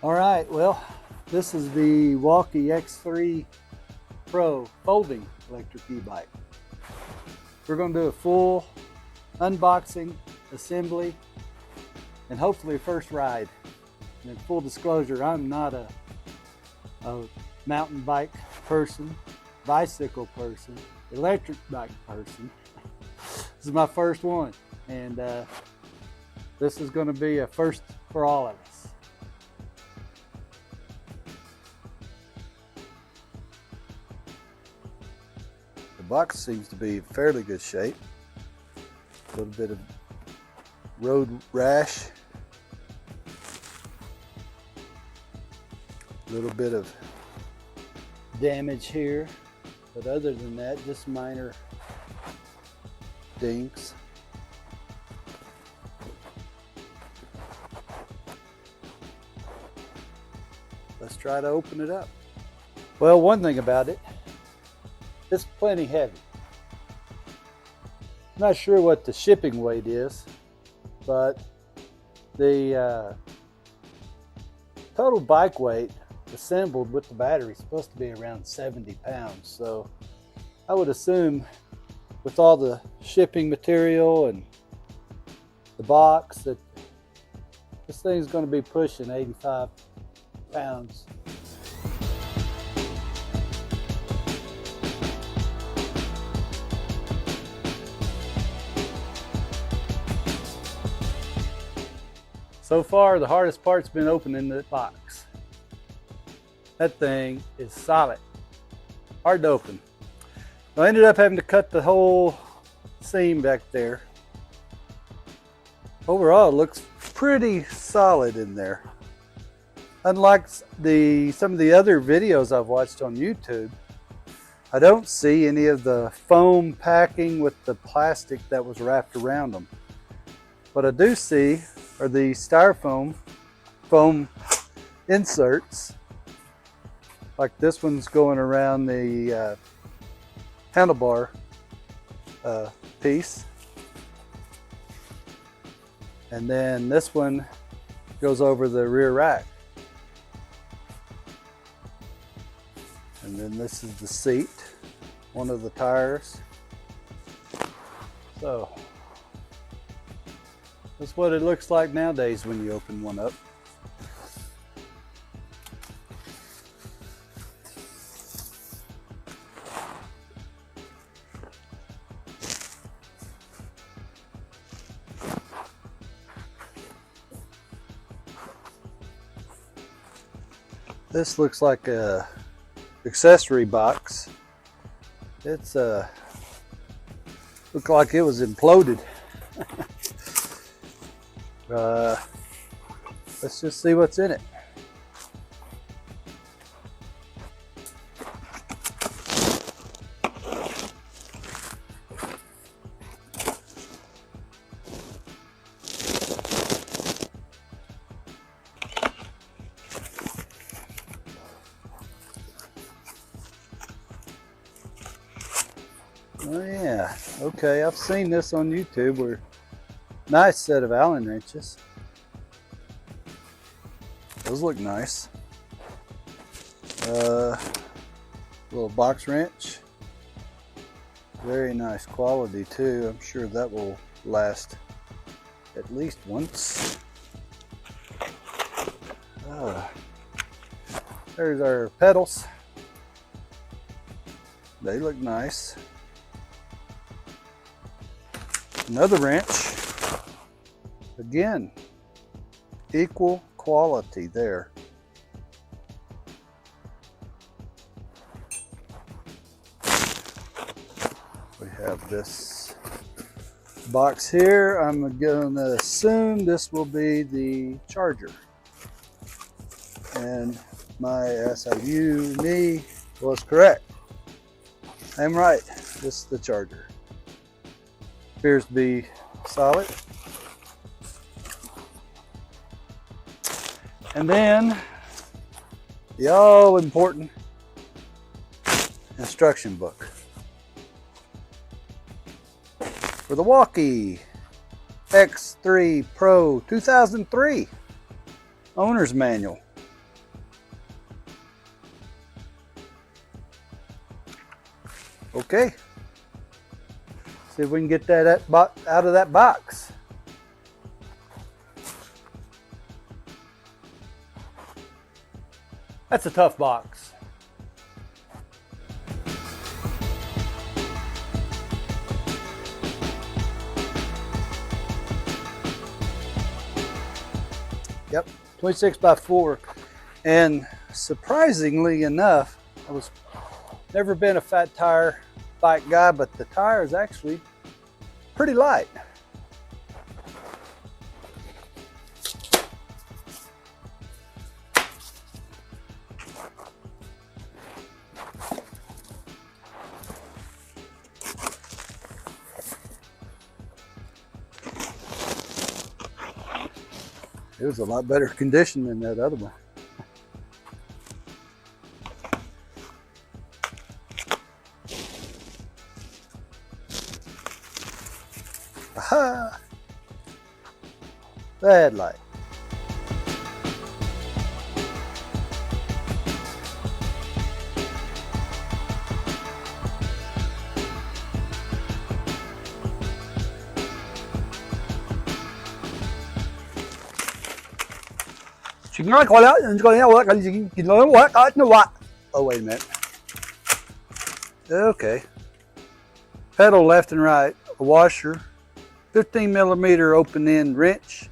All right, well, this is the Wallke X3 Pro folding electric e-bike. We're going to do a full unboxing, assembly, and hopefully a first ride. And in full disclosure, I'm not a mountain bike person, bicycle person, electric bike person. This is my first one, and this is going to be a first for all of us. The box seems to be in fairly good shape. A little bit of road rash, a little bit of damage here, but other than that, just minor dings. Let's try to open it up. Well, one thing about it, it's plenty heavy. I'm not sure what the shipping weight is, but the total bike weight assembled with the battery is supposed to be around 70 pounds. So I would assume with all the shipping material and the box that this thing's going to be pushing 85 pounds. So far, the hardest part's been opening the box. That thing is solid, hard to open. I ended up having to cut the whole seam back there. Overall, it looks pretty solid in there. Unlike some of the other videos I've watched on YouTube, I don't see any of the foam packing with the plastic that was wrapped around them. What I do see are the styrofoam foam inserts, like this one's going around the handlebar piece, and then this one goes over the rear rack, and then this is the seat, one of the tires. So that's what it looks like nowadays when you open one up. This looks like a accessory box. It's looked like it was imploded. Let's just see what's in it. Oh yeah, okay, I've seen this on YouTube. Where nice set of Allen wrenches. Those look nice. Little box wrench. Very nice quality too. I'm sure that will last at least once. There's our pedals. They look nice. Another wrench. Again, equal quality there. We have this box here. I'm going to assume this will be the charger. And my SIU me was correct. I'm right. This is the charger. Appears to be solid. And then the all important instruction book for the Wallke X3 Pro 2003 owner's manual. Okay. See if we can get that out of that box. That's a tough box. Yep, 26 by 4. And surprisingly enough, I was never been a fat tire bike guy, but the tire is actually pretty light. It was a lot better condition than that other one. Aha! The headlight. Oh, wait a minute. Okay. Pedal left and right, a washer, 15mm open end wrench.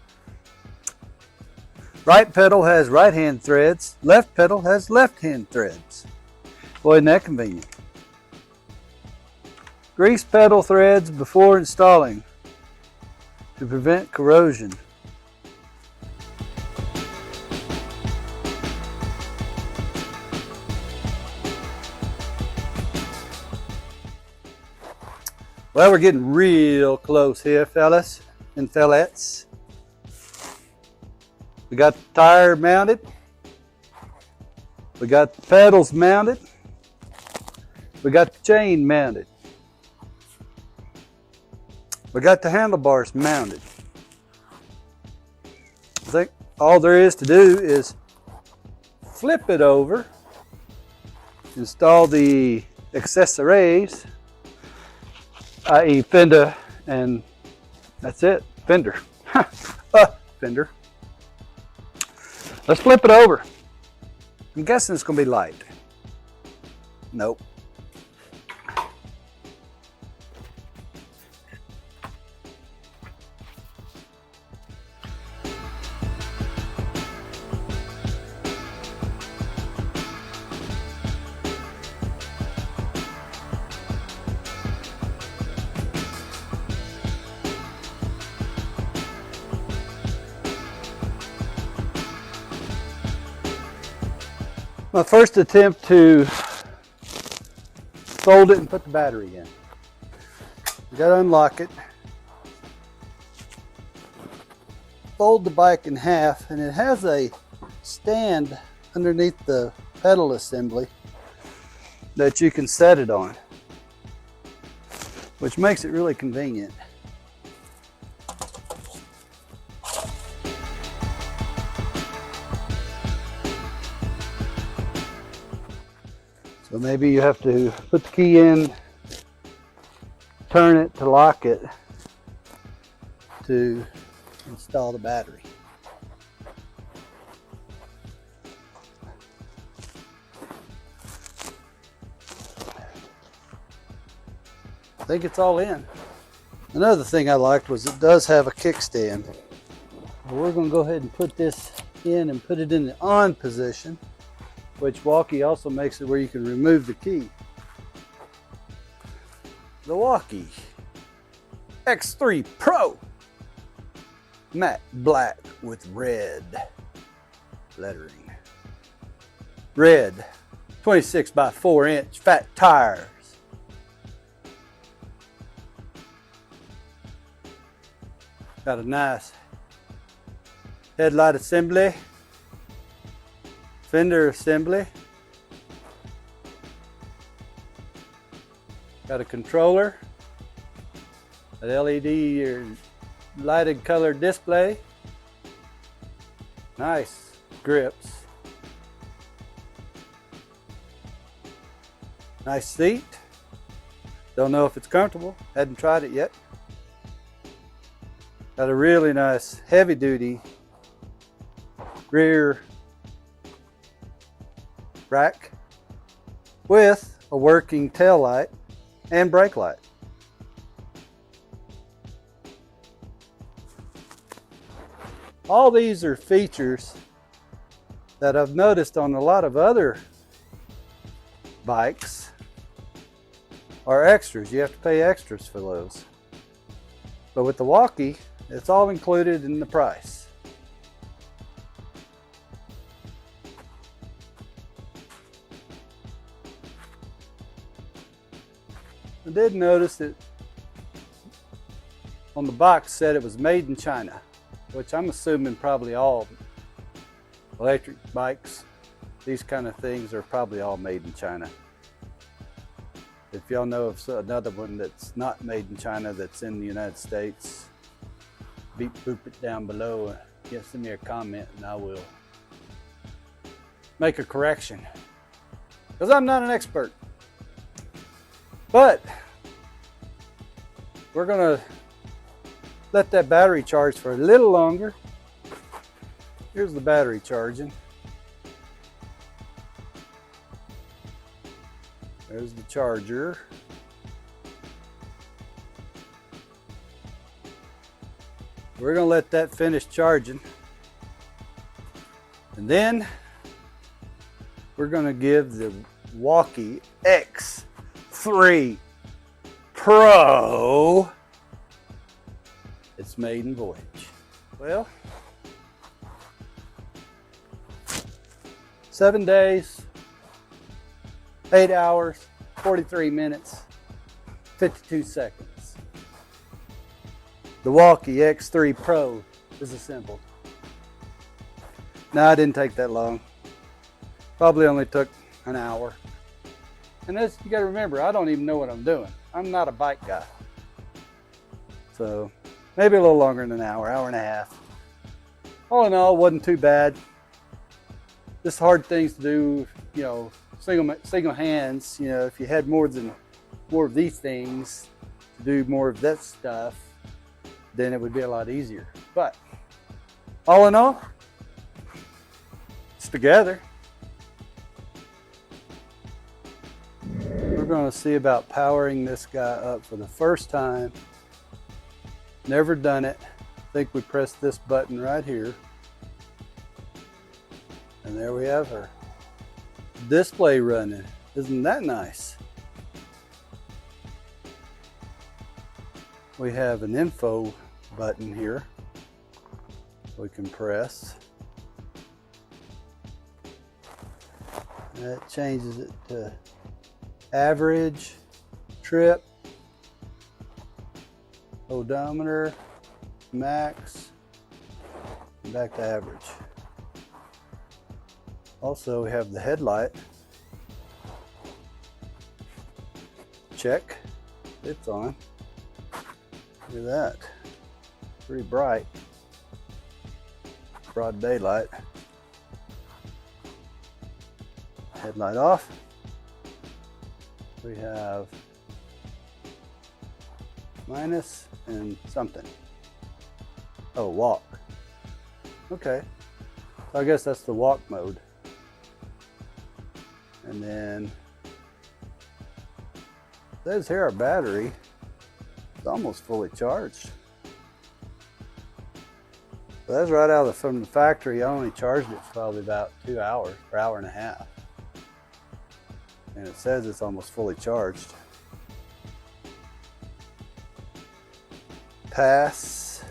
Right pedal has right hand threads, left pedal has left hand threads. Boy, isn't that convenient. Grease pedal threads before installing to prevent corrosion. Well, we're getting real close here, fellas and fellettes. We got the tire mounted. We got the pedals mounted. We got the chain mounted. We got the handlebars mounted. I think all there is to do is flip it over, install the accessories, i.e. fender, and that's it, fender. Fender. Let's flip it over. I'm guessing it's going to be light. Nope. My first attempt to fold it and put the battery in. You got to unlock it, fold the bike in half, and it has a stand underneath the pedal assembly that you can set it on, which makes it really convenient. So maybe you have to put the key in, turn it to lock it to install the battery. I think it's all in. Another thing I liked was it does have a kickstand. We're going to go ahead and put this in and put it in the on position, which Wallke also makes it where you can remove the key. The Wallke X3 Pro, matte black with red lettering. Red 26 by 4 inch fat tires. Got a nice headlight assembly, fender assembly. Got a controller, an LED or lighted color display. Nice grips. Nice seat. Don't know if it's comfortable. Hadn't tried it yet. Got a really nice heavy duty rear rack with a working tail light and brake light. All these are features that I've noticed on a lot of other bikes are extras. You have to pay extras for those. But with the Wallke, it's all included in the price. I did notice that on the box said it was made in China, which I'm assuming probably all electric bikes, these kind of things are probably all made in China. If y'all know of another one that's not made in China that's in the United States, beep boop it down below. Send me a comment and I will make a correction, because I'm not an expert. But we're gonna let that battery charge for a little longer. Here's the battery charging. There's the charger. We're gonna let that finish charging. And then we're gonna give the Wallke X3 Pro its maiden voyage. Well, 7 days, 8 hours, 43 minutes, 52 seconds. The Wallke X3 Pro is assembled. No, it didn't take that long. Probably only took an hour. And this, you gotta remember, I don't even know what I'm doing. I'm not a bike guy. So maybe a little longer than an hour, hour and a half. All in all, wasn't too bad. Just hard things to do, you know, single hands. You know, if you had more of these things to do more of that stuff, then it would be a lot easier. But all in all, it's together. We're going to see about powering this guy up for the first time. Never done it. I think we press this button right here. And there we have her. Display running. Isn't that nice? We have an info button here we can press. That changes it to average, trip, odometer, max, and back to average. Also, we have the headlight. Check, it's on. Look at that, pretty bright. Broad daylight. Headlight off. We have minus and something. Oh, walk. Okay, so I guess that's the walk mode. And then it says here our battery is almost fully charged. So that's right out from the factory. I only charged it for probably about 2 hours or hour and a half. And it says it's almost fully charged. Pass,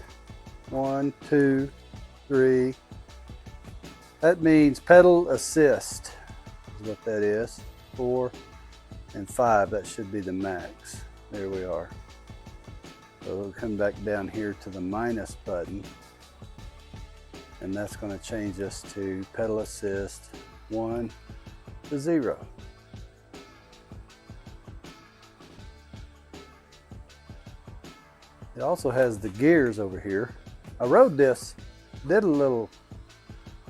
1, 2, 3. That means pedal assist is what that is. 4 and 5, that should be the max. There we are. So we'll come back down here to the minus button. And that's going to change us to pedal assist 1 to 0. It also has the gears over here. I rode this, did a little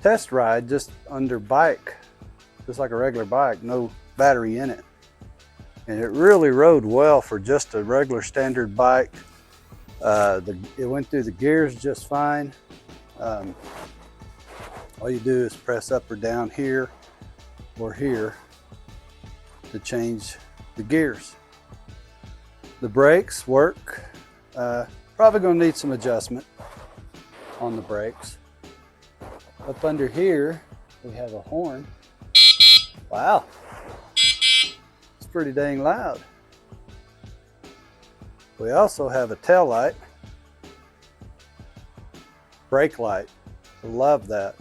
test ride just under bike, just like a regular bike, no battery in it. and it really rode well for just a regular standard bike. It went through the gears just fine. All you do is press up or down here or here to change the gears. The brakes work. Probably going to need some adjustment on the brakes. Up under here, we have a horn. Wow, it's pretty dang loud. We also have a tail light, brake light. Love that.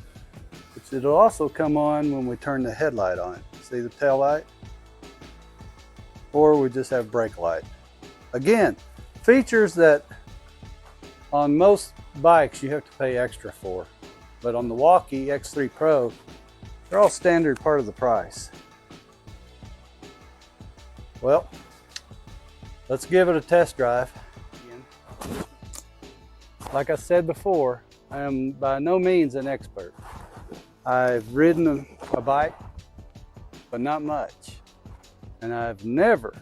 It'll also come on when we turn the headlight on. See the tail light? Or we just have brake light. Again, features that on most bikes you have to pay extra for, but on the Wallke X3 Pro, they're all standard part of the price. Well, let's give it a test drive. Like I said before, I am by no means an expert. I've ridden a bike, but not much. And I've never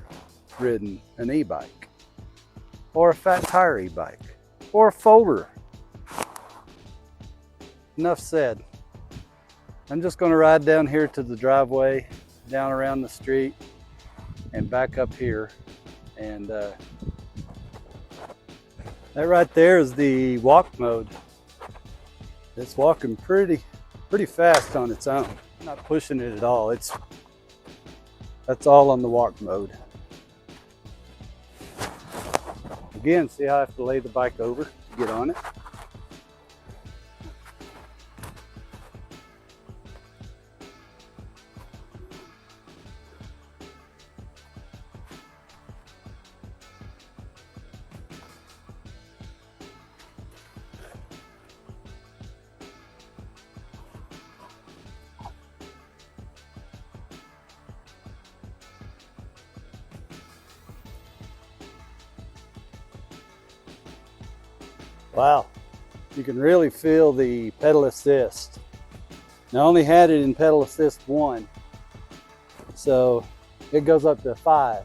ridden an e-bike, or a fat tire e-bike, or a folder. Enough said. I'm just going to ride down here to the driveway, down around the street, and back up here. And that right there is the walk mode. It's walking pretty fast on its own. I'm not pushing it at all. That's all on the walk mode. Again, see how I have to lay the bike over to get on it? Wow, you can really feel the pedal assist. I only had it in pedal assist 1, so it goes up to 5.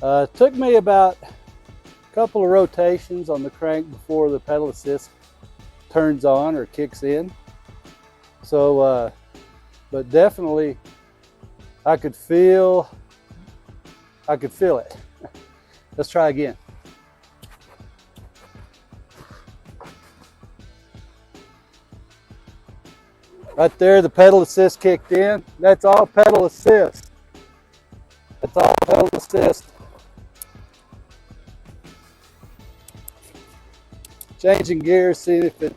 It took me about a couple of rotations on the crank before the pedal assist turns on or kicks in. So, but definitely I could feel it. Let's try again. Right there, the pedal assist kicked in. That's all pedal assist. That's all pedal assist. Changing gears, see if it...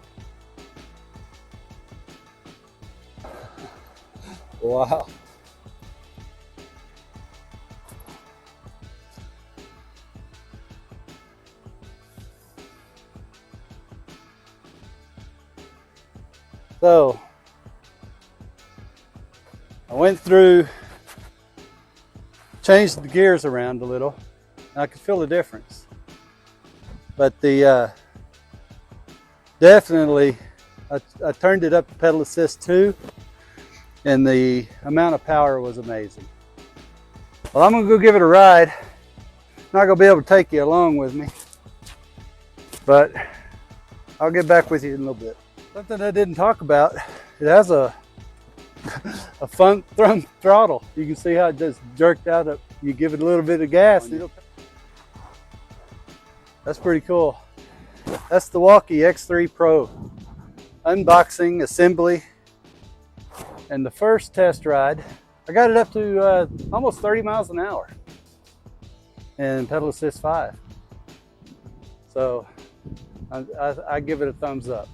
Wow. So, I went through, changed the gears around a little, and I could feel the difference. But the definitely, I turned it up to pedal assist 2, and the amount of power was amazing. Well, I'm gonna go give it a ride. Not gonna be able to take you along with me, but I'll get back with you in a little bit. Something I didn't talk about, it has a front throttle. You can see how it just jerked out. You give it a little bit of gas. That's pretty cool. That's the Wallke X3 Pro. Unboxing, assembly, and the first test ride. I got it up to almost 30 miles an hour and pedal assist 5. So I give it a thumbs up.